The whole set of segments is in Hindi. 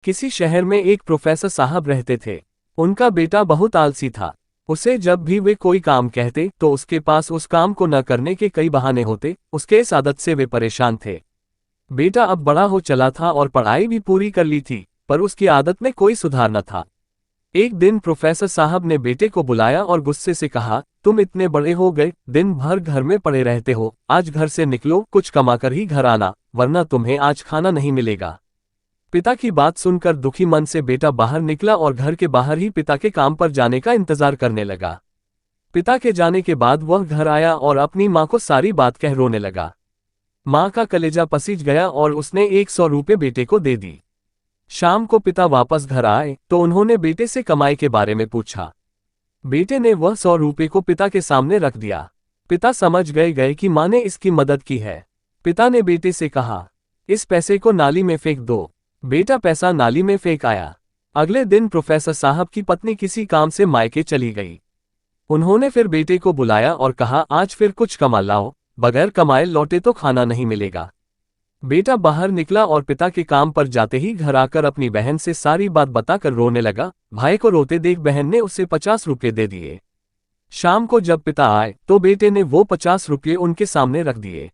किसी शहर में एक प्रोफेसर साहब रहते थे। उनका बेटा बहुत आलसी था। उसे जब भी वे कोई काम कहते तो उसके पास उस काम को न करने के कई बहाने होते। उसके इस आदत से वे परेशान थे। बेटा अब बड़ा हो चला था और पढ़ाई भी पूरी कर ली थी, पर उसकी आदत में कोई सुधार न था। एक दिन प्रोफेसर साहब ने बेटे को बुलाया और गुस्से से कहा, तुम इतने बड़े हो गए, दिन भर घर में पड़े रहते हो। आज घर से निकलो, कुछ कमाकर ही घर आना, वरना तुम्हें आज खाना नहीं मिलेगा। पिता की बात सुनकर दुखी मन से बेटा बाहर निकला और घर के बाहर ही पिता के काम पर जाने का इंतजार करने लगा। पिता के जाने के बाद वह घर आया और अपनी माँ को सारी बात कह रोने लगा। माँ का कलेजा पसीज गया और उसने 100 रुपये बेटे को दे दी। शाम को पिता वापस घर आए तो उन्होंने बेटे से कमाई के बारे में पूछा। बेटे ने वह 100 रुपये को पिता के सामने रख दिया। पिता समझ गए कि माँ ने इसकी मदद की है। पिता ने बेटे से कहा, इस पैसे को नाली में फेंक दो। बेटा पैसा नाली में फेंक आया। अगले दिन प्रोफेसर साहब की पत्नी किसी काम से मायके चली गई। उन्होंने फिर बेटे को बुलाया और कहा, आज फिर कुछ कमा लाओ, बगैर कमाए लौटे तो खाना नहीं मिलेगा। बेटा बाहर निकला और पिता के काम पर जाते ही घर आकर अपनी बहन से सारी बात बताकर रोने लगा। भाई को रोते देख बहन ने उसे 50 रुपये दे दिए। शाम को जब पिता आए तो बेटे ने वो 50 रुपये उनके सामने रख दिए।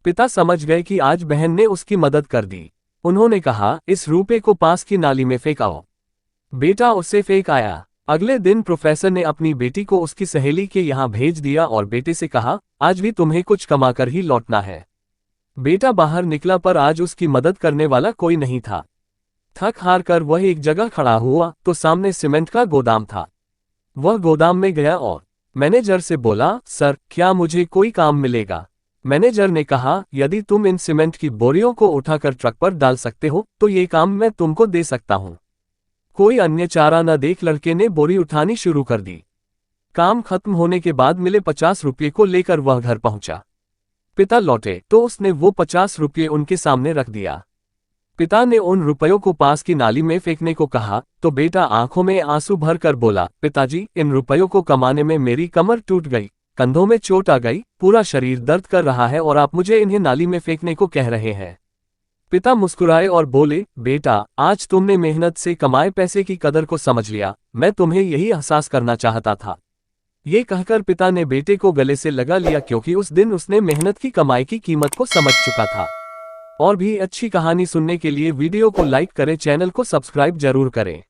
पिता समझ गए कि आज बहन ने उसकी मदद कर दी। उन्होंने कहा, इस रुपये को पास की नाली में फेंकाओ। बेटा उसे फेंक आया। अगले दिन प्रोफेसर ने अपनी बेटी को उसकी सहेली के यहाँ भेज दिया और बेटे से कहा, आज भी तुम्हें कुछ कमाकर ही लौटना है। बेटा बाहर निकला पर आज उसकी मदद करने वाला कोई नहीं था। थक हार कर वह एक जगह खड़ा हुआ तो सामने सीमेंट का गोदाम था। वह गोदाम में गया और मैनेजर से बोला, सर क्या मुझे कोई काम मिलेगा? मैनेजर ने कहा, यदि तुम इन सीमेंट की बोरियों को उठाकर ट्रक पर डाल सकते हो तो ये काम मैं तुमको दे सकता हूँ। कोई अन्य चारा न देख लड़के ने बोरी उठानी शुरू कर दी। काम खत्म होने के बाद मिले 50 रुपये को लेकर वह घर पहुंचा। पिता लौटे तो उसने वो 50 रुपये उनके सामने रख दिया। पिता ने उन रुपयों को पास की नाली में फेंकने को कहा तो बेटा आंखों में आंसू भर कर बोला, पिताजी इन रुपयों को कमाने में मेरी कमर टूट गई, कंधों में चोट आ गई, पूरा शरीर दर्द कर रहा है और आप मुझे इन्हें नाली में फेंकने को कह रहे हैं। पिता मुस्कुराए और बोले, बेटा आज तुमने मेहनत से कमाए पैसे की कदर को समझ लिया, मैं तुम्हें यही एहसास करना चाहता था। ये कहकर पिता ने बेटे को गले से लगा लिया, क्योंकि उस दिन उसने मेहनत की कमाई की कीमत को समझ चुका था। और भी अच्छी कहानी सुनने के लिए वीडियो को लाइक करें, चैनल को सब्सक्राइब जरूर करें।